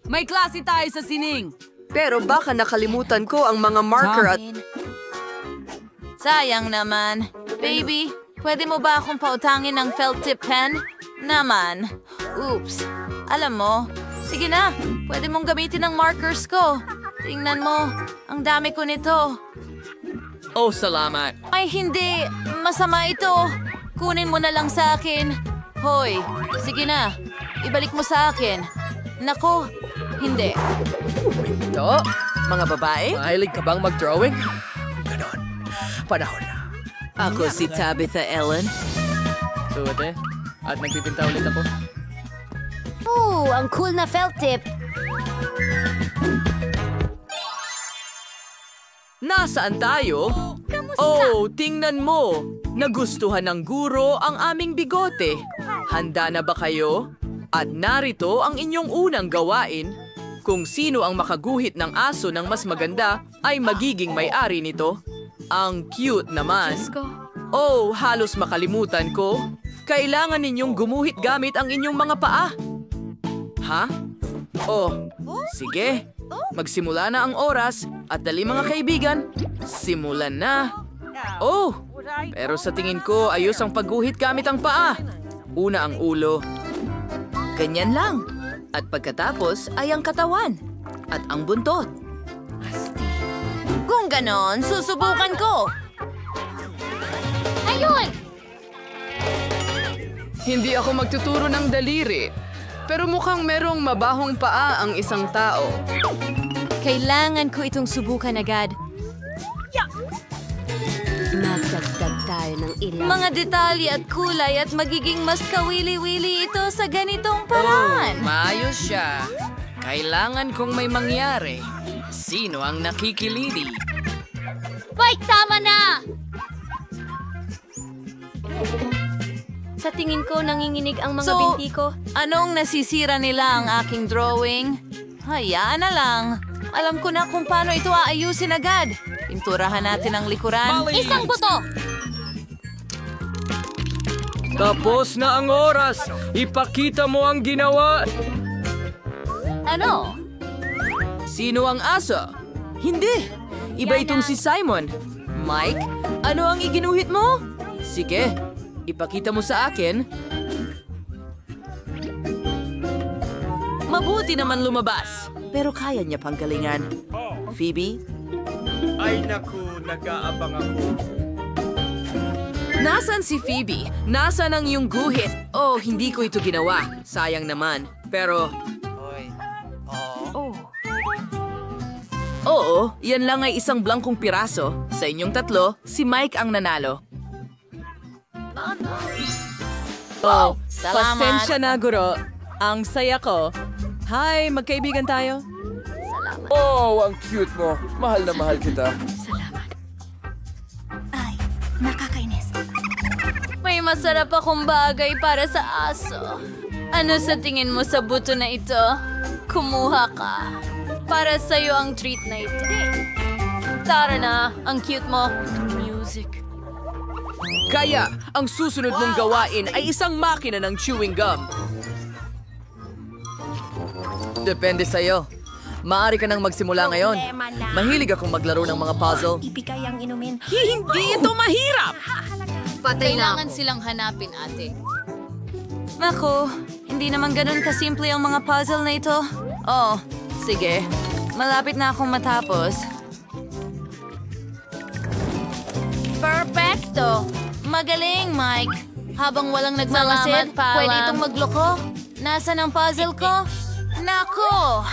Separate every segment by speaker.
Speaker 1: May klase tayo sa sining.
Speaker 2: Pero baka nakalimutan ko ang mga marker at...
Speaker 3: Sayang naman. Baby, pwede mo ba akong pautangin ng felt tip pen? Naman. Oops. Alam mo, sige na. Pwede mong gamitin ang markers ko. Tingnan mo, ang dami ko nito.
Speaker 4: Oh, salamat.
Speaker 3: Ay, hindi. Masama ito. Kunin mo na lang sa akin. Hoy, sige na. Ibalik mo sa akin. Nako, hindi.
Speaker 2: Ito, mga babae?
Speaker 4: Mahilig ka bang mag-drawing? Ganon. Panahon na.
Speaker 2: Ako si Tabitha Ellen.
Speaker 4: Suwate. At nagpipinta ulit ako.
Speaker 5: Ooh, ang cool na felt tip.
Speaker 2: Nasaan tayo? Oh, tingnan mo! Nagustuhan ng guro ang aming bigote. Handa na ba kayo? At narito ang inyong unang gawain. Kung sino ang makaguhit ng aso ng mas maganda ay magiging may-ari nito. Ang cute naman. Oh, halos makalimutan ko. Kailangan ninyong gumuhit gamit ang inyong mga paa. Ha? Oh, sige. Magsimula na ang oras at dali mga kaibigan. Simulan na. Oh, pero sa tingin ko ayos ang pagguhit gamit ang paa. Una ang ulo. Ganyan lang. At pagkatapos ay ang katawan. At ang buntot.
Speaker 3: Kung ganon, susubukan ko.
Speaker 5: Ayun!
Speaker 1: Hindi ako magtuturo ng daliri. Pero mukhang merong mabahong paa ang isang tao.
Speaker 3: Kailangan ko itong subukan agad.
Speaker 5: Magdagdag tayo ng ilang.
Speaker 3: Mga detalye at kulay at magiging mas kawili-wili ito sa ganitong paraan.
Speaker 4: Maayos siya. Kailangan kong may mangyari. Sino ang nakikilidi?
Speaker 5: Fight, tama na!
Speaker 3: Sa tingin ko, nanginginig ang mga binti ko. Anong nasisira nila ang aking drawing? Hayaan na lang. Alam ko na kung paano ito aayusin agad. Pinturahan natin ang likuran.
Speaker 5: Isang buto!
Speaker 4: Tapos na ang oras. Ipakita mo ang ginawa.
Speaker 5: Ano?
Speaker 2: Sino ang aso? Hindi. Iba itong si Simon. Mike, ano ang iginuhit mo? Sige, ipakita mo sa akin. Mabuti naman lumabas. Pero kaya niya pang galingan. Phoebe?
Speaker 6: Ay naku, nag-aabang ako.
Speaker 2: Nasaan si Phoebe? Nasaan ang iyong guhit? Oh, hindi ko ito ginawa. Sayang naman. Pero... Oo, yan lang ay isang blankong piraso. Sa inyong tatlo, si Mike ang nanalo.
Speaker 3: Oh, salamat.
Speaker 1: Pasensya na, guro. Ang saya ko. Hi, magkaibigan tayo.
Speaker 6: Oh, ang cute mo. Mahal na mahal kita.
Speaker 5: Ay, nakakainis.
Speaker 3: May masarap akong bagay para sa aso. Ano sa tingin mo sa buto na ito? Kumuha ka. Para sa'yo ang treat na ito. Tara na, ang cute mo. Music.
Speaker 2: Kaya, ang susunod mong gawain ay isang makina ng chewing gum. Depende sa'yo. Maaari ka nang magsimula ngayon. Mahilig akong maglaro ng mga puzzle.
Speaker 5: Ibigay ang inumin.
Speaker 2: Hindi ito mahirap!
Speaker 3: Kailangan silang hanapin, ate. Naku, hindi naman ganun kasimple ang mga puzzle na ito. Oh, sige. Malapit na akong matapos. Perfecto! Magaling, Mike. Habang walang nagmamasid, pwede itong magloko. Nasaan ang puzzle ko? Nako!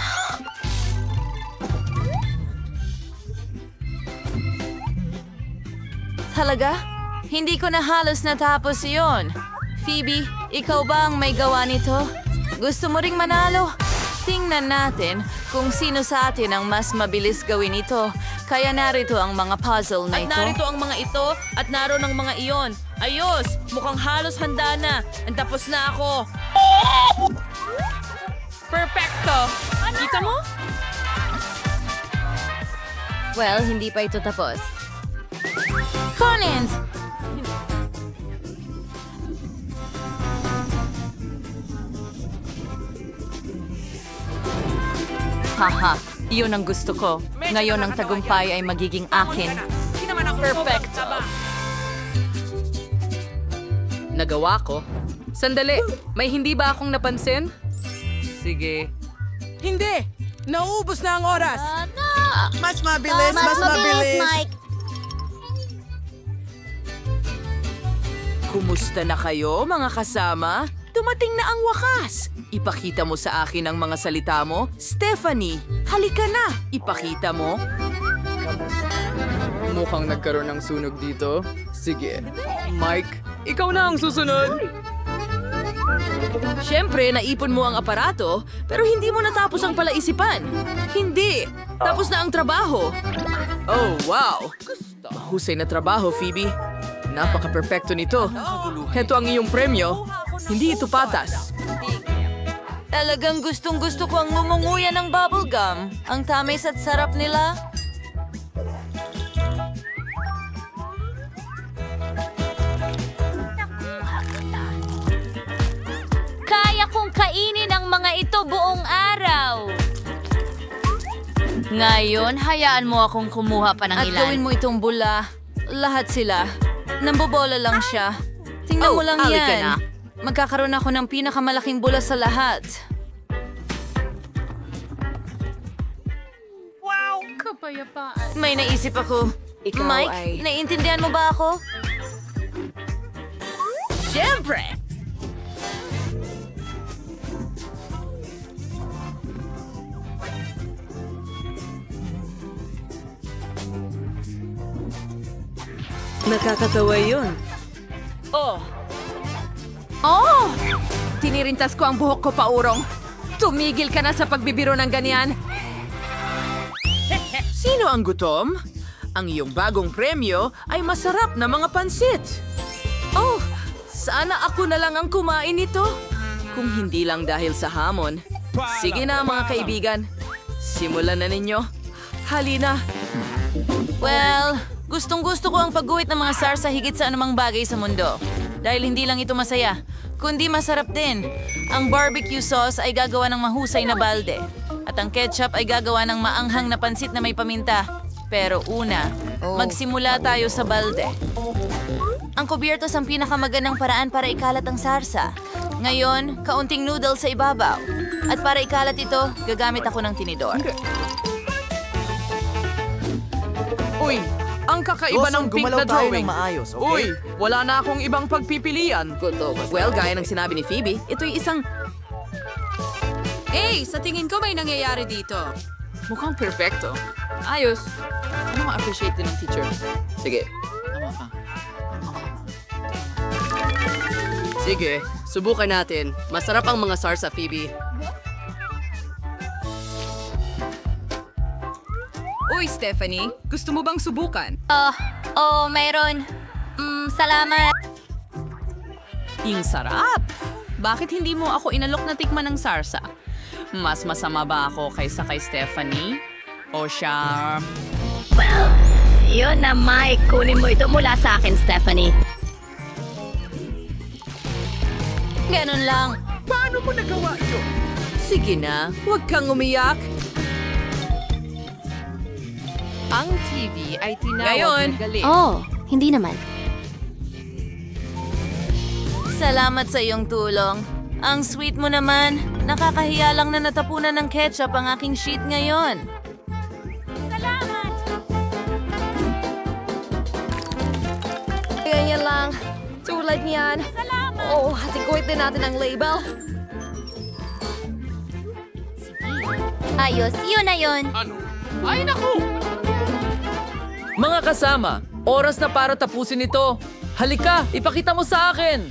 Speaker 3: Talaga? Hindi ko na halos natapos yon. Phoebe, ikaw ba ang may gawa nito? Gusto mo ring manalo? Tingnan natin kung sino sa atin ang mas mabilis gawin ito. Kaya narito ang mga puzzle na ito.
Speaker 7: At narito ang mga ito at naroon ang mga iyon. Ayos! Mukhang halos handa na. Tapos na ako. Perfecto! Kita mo?
Speaker 3: Well, hindi pa ito tapos. Collins! Haha, iyon ang gusto ko. Ngayon ang tagumpay ay magiging akin.
Speaker 2: Perfecto. Nagawa ko. Sandali, may hindi ba akong napansin? Sige.
Speaker 8: Hindi! Nauubos na ang oras!
Speaker 5: Mas mabilis, Mike.
Speaker 2: Kumusta na kayo, mga kasama? Dumating na ang wakas. Ipakita mo sa akin ang mga salita mo. Stephanie, halika na. Ipakita mo.
Speaker 1: Mukhang nagkaroon ng sunog dito. Sige. Mike, ikaw na ang susunod.
Speaker 2: Siyempre, naipon mo ang aparato, pero hindi mo natapos ang palaisipan. Hindi. Tapos na ang trabaho. Oh, wow. Mahusay na trabaho, Phoebe. Napaka-perfecto nito. Heto ang iyong premyo. Hindi ito patas.
Speaker 3: Talagang gustong-gusto ko ang ngumunguya ng bubblegum. Ang tamis at sarap nila.
Speaker 5: Kaya kong kainin ang mga ito buong araw.
Speaker 3: Ngayon, hayaan mo akong kumuha pa ng ilan. At gawin mo itong bula. Lahat sila. Nambobola lang siya. Tingnan mo lang
Speaker 2: halika
Speaker 3: yan.
Speaker 2: na.
Speaker 3: Magkakaroon ako ng pinakamalaking bula sa lahat. May naisip ako. Mike, naiintindihan mo ba ako?
Speaker 2: Siyempre! Nakakatawa yun.
Speaker 3: Oh! Tinirintas ko ang buhok ko, Paurong. Tumigil ka na sa pagbibiro ng ganyan.
Speaker 2: Sino ang gutom? Ang iyong bagong premyo ay masarap na mga pansit. Oh, sana ako na lang ang kumain nito. Kung hindi lang dahil sa hamon. Sige na, mga kaibigan. Simulan na ninyo. Halina.
Speaker 3: Well, gustong-gusto ko ang pagguhit ng mga sarsa higit sa anumang bagay sa mundo. Dahil hindi lang ito masaya, kundi masarap din. Ang barbecue sauce ay gagawa ng mahusay na balde. At ang ketchup ay gagawa ng maanghang na pansit na may paminta. Pero una, magsimula tayo sa balde. Ang kubiertos ang pinakamagandang paraan para ikalat ang sarsa. Ngayon, kaunting noodles sa ibabaw. At para ikalat ito, gagamit ako ng tinidor.
Speaker 2: Uy, ang kakaiba ng pink na drawing.
Speaker 8: maayos, okay?
Speaker 2: Uy, wala na akong ibang pagpipilian. Well, gaya ng sinabi ni Phoebe, ito'y isang...
Speaker 7: Sa tingin ko may nangyayari dito.
Speaker 2: Mukhang perfecto. Ayos. Ano ma-appreciate din ng teacher? Sige. Sige, subukan natin. Masarap ang mga sarsa, Phoebe.
Speaker 1: Uy, Stephanie, gusto mo bang subukan?
Speaker 5: Mayroon. Salamat.
Speaker 1: Yung sarap! Bakit hindi mo ako inalok na tikman ng sarsa? Mas masama ba ako kaysa kay Stephanie? O siya...
Speaker 5: Yun na, Mike. Kunin mo ito mula sa akin, Stephanie.
Speaker 3: Ganun lang.
Speaker 8: Paano mo nagawa yun?
Speaker 2: Sige na, huwag kang umiyak.
Speaker 1: Ang TV ay tinawag
Speaker 2: Ngayon.
Speaker 1: na galit.
Speaker 5: Hindi naman.
Speaker 3: Salamat sa iyong tulong. Ang sweet mo naman. Nakakahiya lang na natapunan ng ketchup ang aking sheet ngayon.
Speaker 5: Salamat!
Speaker 3: Ganyan lang. Tulad niyan.
Speaker 5: Salamat!
Speaker 3: Hatiguit din natin ang label.
Speaker 5: Ayos, yun na yun.
Speaker 2: Mga kasama, oras na para tapusin ito. Halika, ipakita mo sa akin.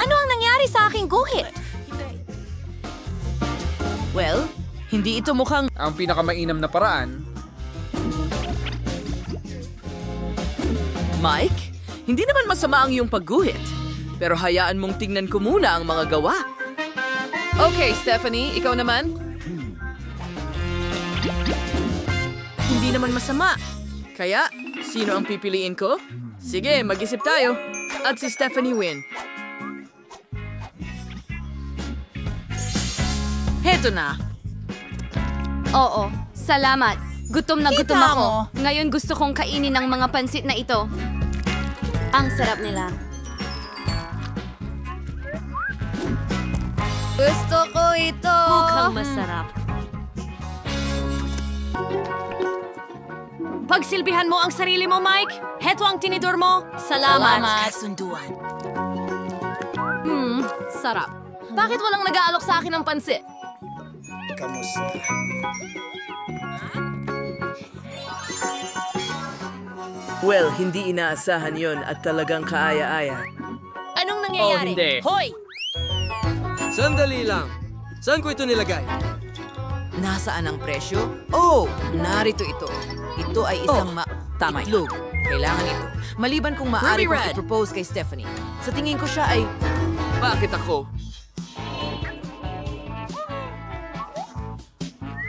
Speaker 3: Ano ang nangyari sa aking guhit?
Speaker 2: Well, hindi ito mukhang...
Speaker 6: Ang pinakamainam na paraan,
Speaker 2: Mike, hindi naman masama ang iyong pagguhit. Pero hayaan mong tingnan ko muna ang mga gawa. Okay, Stephanie, ikaw naman. Hindi naman masama. Kaya, sino ang pipiliin ko? Sige, mag-isip tayo. At si Stephanie win. Heto na.
Speaker 9: Oo, salamat. Gutom na gutom
Speaker 3: Kita
Speaker 9: ako.
Speaker 3: mo.
Speaker 9: Ngayon gusto kong kainin ang mga pansit na ito. Ang sarap nila. Gusto ko ito.
Speaker 5: Mukhang masarap.
Speaker 7: Pagsilbihan mo ang sarili mo, Mike. Heto ang tinidor mo.
Speaker 3: Salamat.
Speaker 9: Sarap. Bakit walang nag-aalok sa akin ng pansit?
Speaker 2: Well, hindi inaasahan yon at talagang kaaya-aya.
Speaker 7: Anong nangyayari?
Speaker 6: hindi.
Speaker 7: Hoy!
Speaker 10: Sandali lang. Saan ko ito nilagay?
Speaker 2: Nasaan ang presyo? Oh, narito ito. Ito ay isang
Speaker 3: Tama
Speaker 2: itlog. Kailangan ito. Maliban kung maaari kong i-propose kay Stephanie. Sa tingin ko siya ay...
Speaker 6: Bakit ako?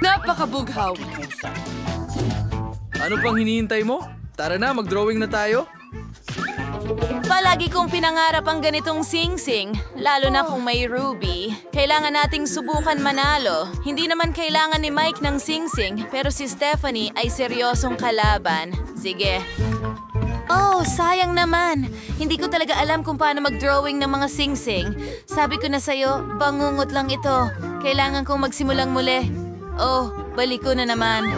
Speaker 2: Napakabughaw.
Speaker 6: Ano pang hinihintay mo? Tara na, mag-drawing na tayo.
Speaker 3: Palagi kong pinangarap ang ganitong sing-sing, lalo na kung may Ruby. Kailangan nating subukan manalo. Hindi naman kailangan ni Mike ng sing-sing, pero si Stephanie ay seryosong kalaban. Sige. Oh, sayang naman. Hindi ko talaga alam kung paano mag-drawing ng mga sing-sing. Sabi ko na sa'yo, bangungot lang ito. Kailangan kong magsimulang muli. Oh, balik ko na naman.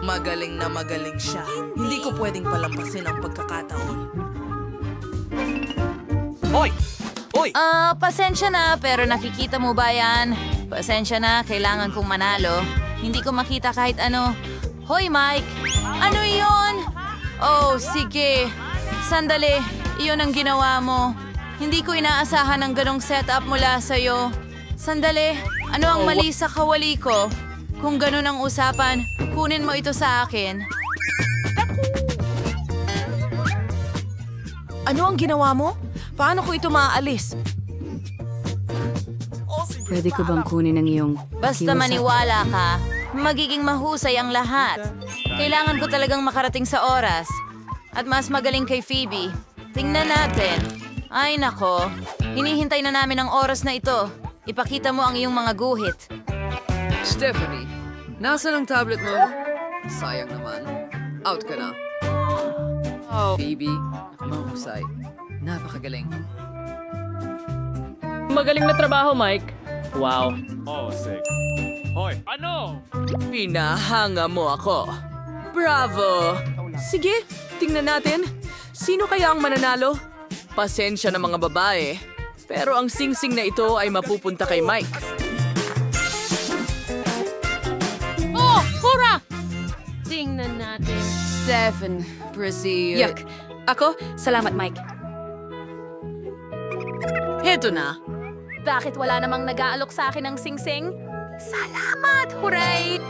Speaker 2: Magaling na magaling siya. Hindi ko pwedeng palampasin ang pagkakataon.
Speaker 10: Hoy! Hoy!
Speaker 3: Pasensya na, pero nakikita mo ba yan? Pasensya na, kailangan kong manalo. Hindi ko makita kahit ano. Hoy, Mike! Ano iyon? Oh, sige. Sandali, iyon ang ginawa mo. Hindi ko inaasahan ang ganong setup mula sa'yo. Sandali, ano ang mali sa kawali ko? Kung ganun ang usapan, kunin mo ito sa akin.
Speaker 7: Ano ang ginawa mo? Paano ko ito maaalis?
Speaker 9: Pwede ko bang kunin ang iyong...
Speaker 3: Basta maniwala ka, magiging mahusay ang lahat. Kailangan ko talagang makarating sa oras. At mas magaling kay Phoebe. Tingnan natin. Ay nako, hinihintay na namin ang oras na ito. Ipakita mo ang iyong mga guhit.
Speaker 2: Stephanie, nasaan ang tablet mo? Sayang naman. Out ka na. Phoebe, mahusay. Napakagaling.
Speaker 7: Magaling na trabaho, Mike. Wow.
Speaker 2: Pinahanga mo ako. Bravo! Sige, tingnan natin. Sino kaya ang mananalo? Pasensya na mga babae. Pero ang sing-sing na ito ay mapupunta kay Mike.
Speaker 7: Oh, hurra! Tingnan natin.
Speaker 9: Stephen, proceed. Yuck. Ako? Salamat, Mike.
Speaker 2: Heto na.
Speaker 9: Bakit wala namang nag-aalok sa akin ng sing-sing? Salamat! Hooray!